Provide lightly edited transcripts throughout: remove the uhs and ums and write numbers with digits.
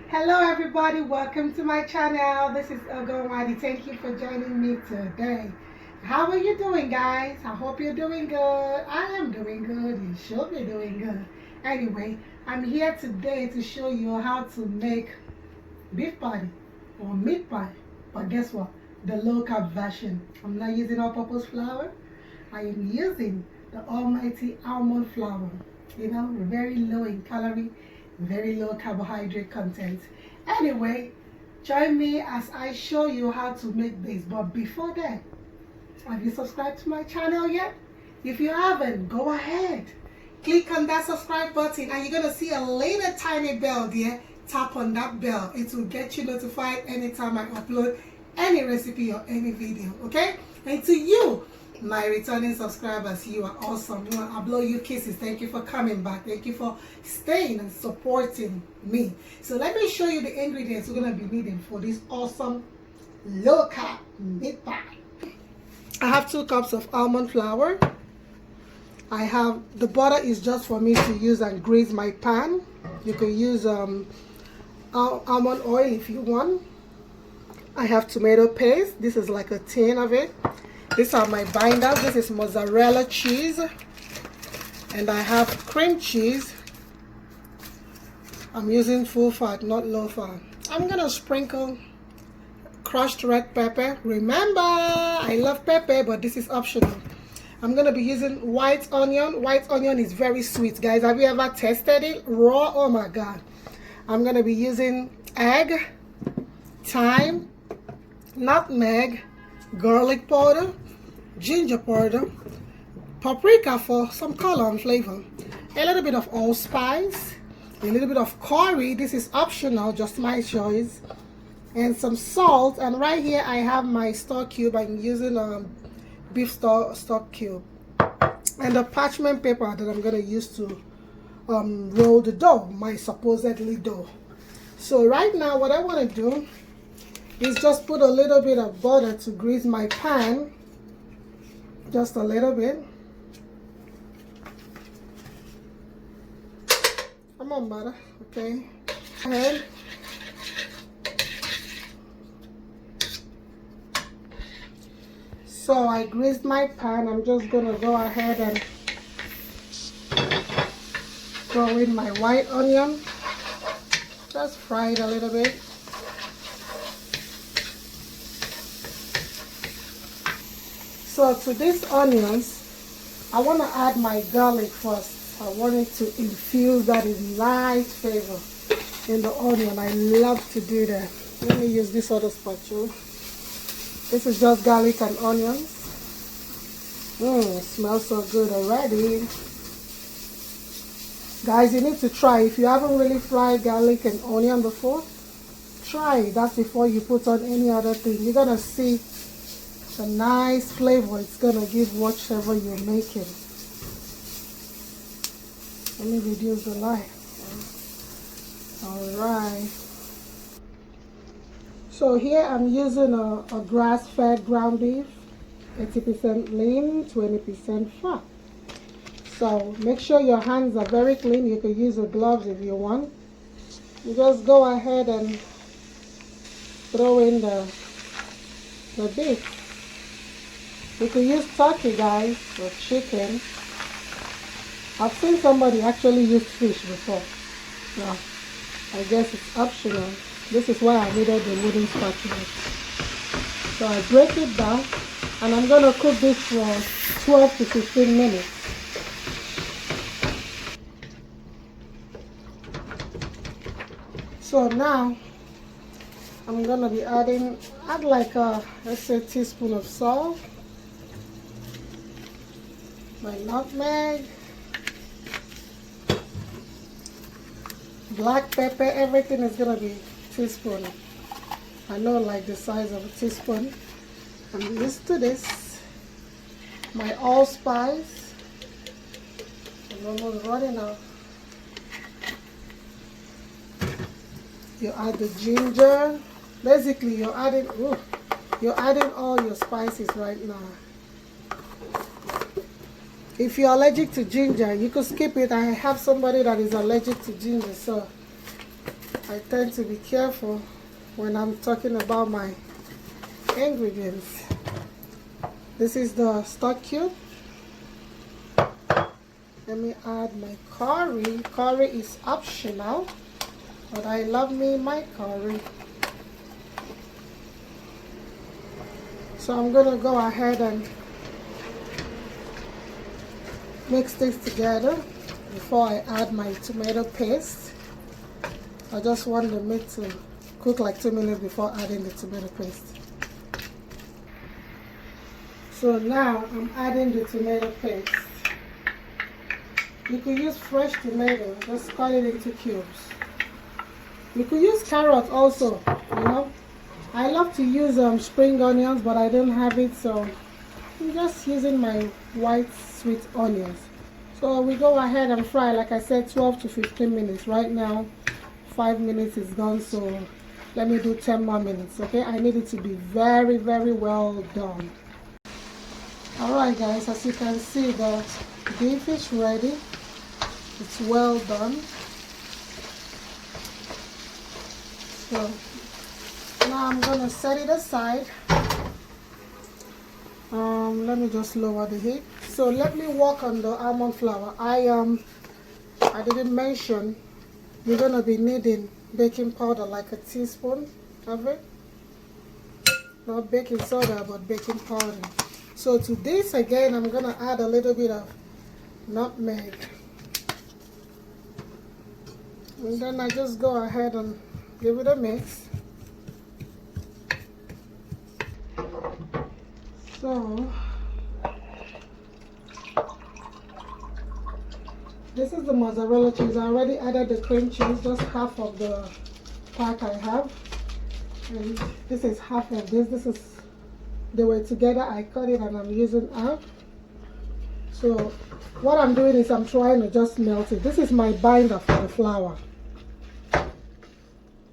Hello everybody, welcome to my channel. This is Ogomadi. Thank you for joining me today. How are you doing, guys? I hope you're doing good. I am doing good. You should be doing good. Anyway, I'm here today to show you how to make beef patty or meat pie. But guess what? The low carb version. I'm not using all-purpose flour. I am using the almighty almond flour. You know, very low in calorie, very low carbohydrate content. Anyway, join me as I show you how to make this. But before that, have you subscribed to my channel yet? If you haven't, go ahead. Click on that subscribe button and you're going to see a little tiny bell there. Tap on that bell. It will get you notified anytime I upload any recipe or any video, okay? And to you, my returning subscribers, you are awesome. I blow you kisses. Thank you for coming back. Thank you for staying and supporting me. So let me show you the ingredients we're going to be needing for this awesome low carb meat pie. I have 2 cups of almond flour. I have the butter is just for me to use and grease my pan. You can use almond oil if you want. I have tomato paste. This is like a tin of it. These are my binders. This is mozzarella cheese. And I have cream cheese. I'm using full fat, not low fat. I'm going to sprinkle crushed red pepper. Remember, I love pepper, but this is optional. I'm going to be using white onion. White onion is very sweet, guys. Have you ever tasted it? Raw? Oh my God. I'm going to be using egg, thyme, nutmeg, garlic powder, ginger powder, paprika for some color and flavor, a little bit of allspice, a little bit of curry. This is optional, just my choice, and some salt. And right here I have my stock cube. I'm using beef stock cube, and the parchment paper that I'm going to use to roll the dough, my supposedly dough. So right now what I want to do is just put a little bit of butter to grease my pan, just a little bit. Come on, butter. Okay, go ahead. So I greased my pan. I'm just gonna go ahead and throw in my white onion. Just fry it a little bit. So to these onions, I want to add my garlic first. I want it to infuse that nice flavor in the onion. I love to do that. Let me use this other spatula. This is just garlic and onions. It smells so good already. Guys, you need to try. If you haven't really fried garlic and onion before, try that before you put on any other thing. You're going to see the nice flavor it's going to give whatever you're making. Let me reduce the light. Alright. So here I'm using a grass-fed ground beef, 80% lean, 20% fat. So make sure your hands are very clean. You can use the gloves if you want. You just go ahead and throw in the beef. You can use turkey, guys, or chicken. I've seen somebody actually use fish before. No, I guess it's optional. This is why I needed the wooden spatula. So I break it down, and I'm going to cook this for 12 to 15 minutes. So now, I'm going to be add like let's say, teaspoon of salt. My nutmeg, black pepper, everything is gonna be teaspoon. I know, like the size of a teaspoon. I'm used to this. My allspice. I'm almost running out. You add the ginger. Basically, you're adding all your spices right now. If you're allergic to ginger, you could skip it. I have somebody that is allergic to ginger, so I tend to be careful when I'm talking about my ingredients. This is the stock cube. Let me add my curry. Curry is optional, but I love me my curry. So I'm gonna go ahead and mix this together before I add my tomato paste. I just want the meat to cook like 2 minutes before adding the tomato paste. So now I'm adding the tomato paste. You could use fresh tomato, just cut it into cubes. You could use carrots also, you know. I love to use spring onions, but I don't have it, so I'm just using my white sweet onions. So we go ahead and fry, like I said, 12 to 15 minutes. Right now, 5 minutes is gone, so let me do 10 more minutes, okay? I need it to be very, very well done. Alright guys, as you can see, the beef is ready. It's well done. So now I'm gonna set it aside. Let me just lower the heat. So let me work on the almond flour. I didn't mention you're gonna be needing baking powder, like a teaspoon of it. Not baking soda, but baking powder. So to this again, I'm gonna add a little bit of nutmeg. And then I just go ahead and give it a mix. So this is the mozzarella cheese. I already added the cream cheese, just half of the pack I have. And this is half of this. This is, they were together. I cut it and I'm using half. So what I'm doing is I'm trying to just melt it. This is my binder for the flour.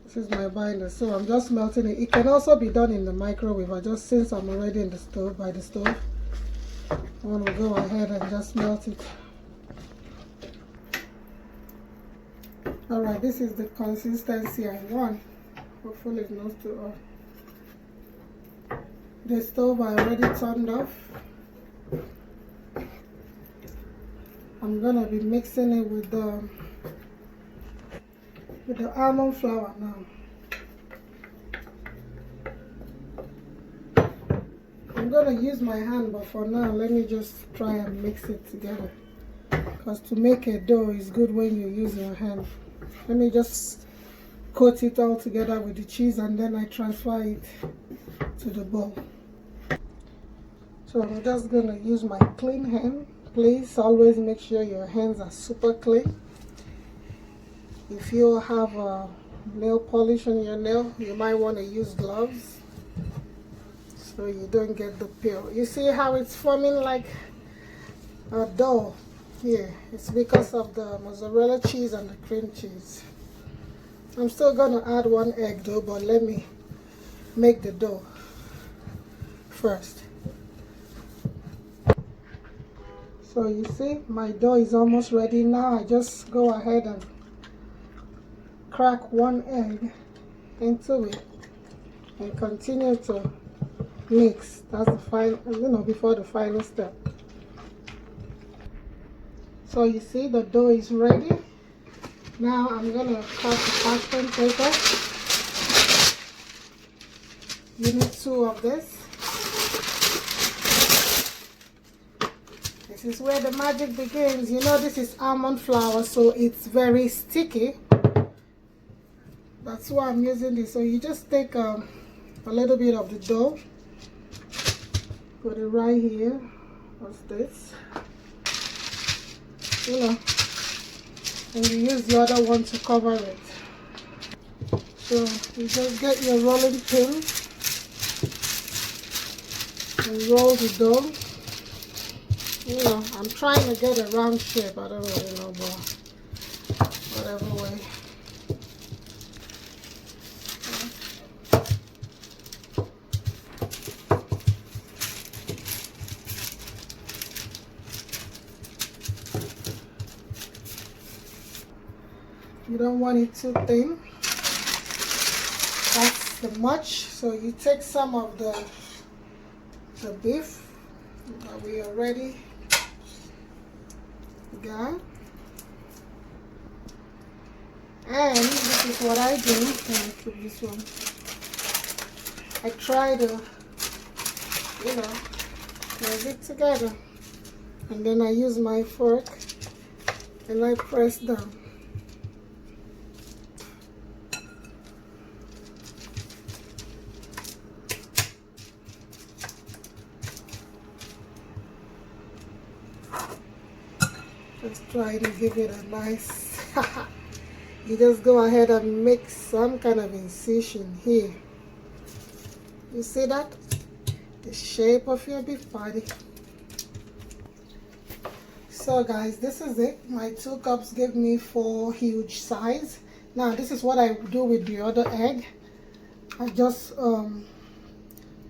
This is my binder, so I'm just melting it. It can also be done in the microwave. I just, since I'm already in the stove, by the stove, I want to go ahead and just melt it. Alright, this is the consistency I want. Hopefully it's not too hot. The stove I already turned off. I'm gonna be mixing it with the almond flour now. I'm gonna use my hand, but for now let me just try and mix it together, because to make a dough is good when you use your hand. Let me just coat it all together with the cheese and then I transfer it to the bowl. So I'm just gonna use my clean hand. Please always make sure your hands are super clean. If you have a nail polish on your nail, you might want to use gloves so you don't get the peel. You see how it's forming like a dough here? It's because of the mozzarella cheese and the cream cheese. I'm still going to add 1 egg though, but let me make the dough first. So you see my dough is almost ready. Now I just go ahead and crack 1 egg into it and continue to mix. That's the final, before the final step. So you see the dough is ready. Now I'm gonna cut the parchment paper. You need 2 of this. This is where the magic begins. You know, this is almond flour, so it's very sticky. That's why I'm using this. So you just take a little bit of the dough, put it right here. What's this? And you use the other one to cover it. So you just get your rolling pin and roll the dough. I'm trying to get a round shape. I don't really know, but whatever way. You don't want it too thin. too much. So you take some of the beef that we already got. And this is what I do. Let me put this one. I try to, mix it together. And then I use my fork and I press down. Just try to give it a nice, you just go ahead and make some kind of incision here. You see that? The shape of your beef patty. So guys, this is it. My 2 cups give me 4 huge size. Now this is what I do with the other egg. I just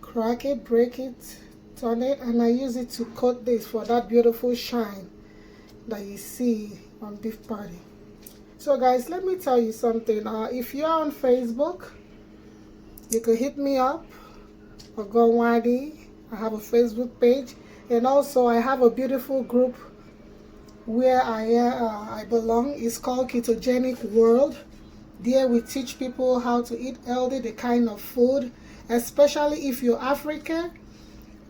crack it, break it, turn it, and I use it to coat this for that beautiful shine that you see on beef patty. So guys, let me tell you something. If you're on Facebook, you could hit me up or go Wadi. I have a Facebook page, and also I have a beautiful group where I belong. It's called Ketogenic World. There we teach people how to eat healthy, the kind of food, especially if you're African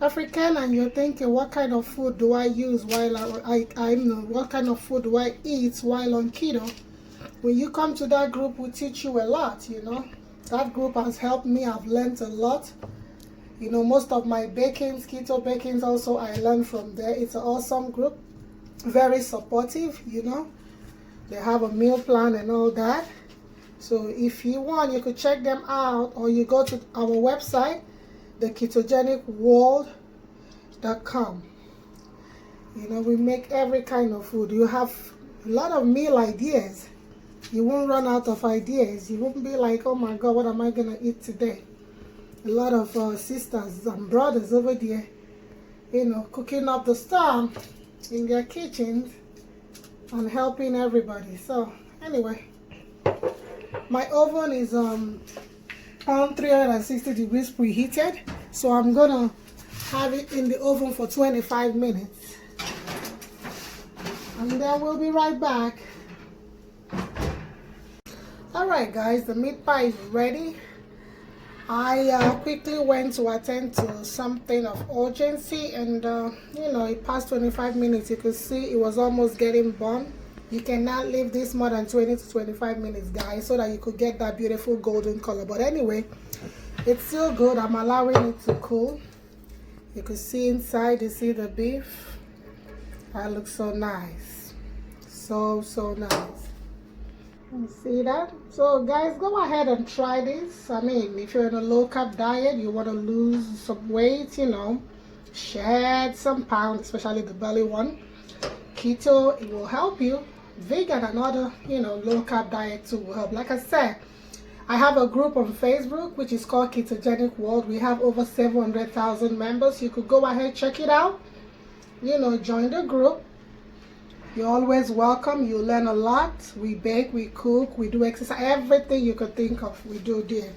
and you're thinking, what kind of food do I use while I know what kind of food do I eat while on keto. When you come to that group, we teach you a lot. That group has helped me. I've learned a lot. Most of my bakings, keto bakings, also I learned from there. It's an awesome group, very supportive. They have a meal plan and all that. So if you want, you could check them out, or you go to our website, theketogenicworld.com. We make every kind of food. You have a lot of meal ideas. You won't run out of ideas. You won't be like, oh my God, what am I gonna eat today? A lot of sisters and brothers over there, cooking up the stuff in their kitchens and helping everybody. So anyway, my oven is on 360 degrees preheated, so I'm gonna have it in the oven for 25 minutes, and then we'll be right back. Alright guys, the meat pie is ready. I quickly went to attend to something of urgency, and it passed 25 minutes. You could see it was almost getting burnt. You cannot leave this more than 20 to 25 minutes, guys, so that you could get that beautiful golden color. But anyway, it's still good. I'm allowing it to cool. You can see inside, you see the beef. That looks so nice. So nice. You see that? So guys, go ahead and try this. I mean, if you're in a low carb diet, you want to lose some weight, shed some pounds, especially the belly one. Keto, it will help you. Vegan and other, low carb diet too will help. Like I said, I have a group on Facebook which is called Ketogenic World. We have over 700,000 members. You could go ahead, check it out. Join the group. You're always welcome. You learn a lot. We bake, we cook, we do exercise, everything you could think of, we do there.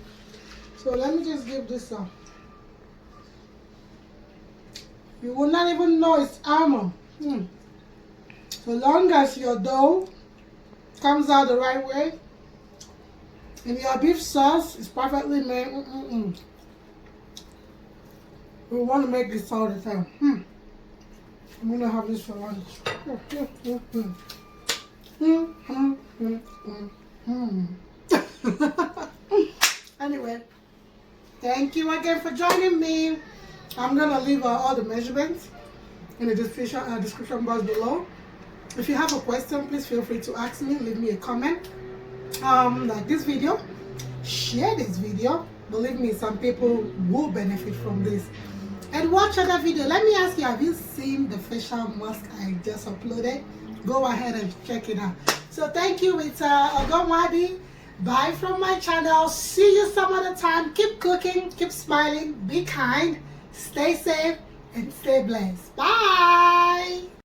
So let me just give this some. You will not even know it's almond. So long as your dough comes out the right way and your beef sauce is perfectly made. We want to make this all the time. I'm gonna have this for lunch. Anyway, thank you again for joining me. I'm gonna leave all the measurements in the description box below. If you have a question, please feel free to ask me. Leave me a comment. Like this video, share this video. Believe me, some people will benefit from this. And watch other video. Let me ask you, have you seen the facial mask I just uploaded? Go ahead and check it out. So thank you. It's Ogomwadi. Bye from my channel. See you some other time. Keep cooking, keep smiling, be kind, stay safe, and stay blessed. Bye.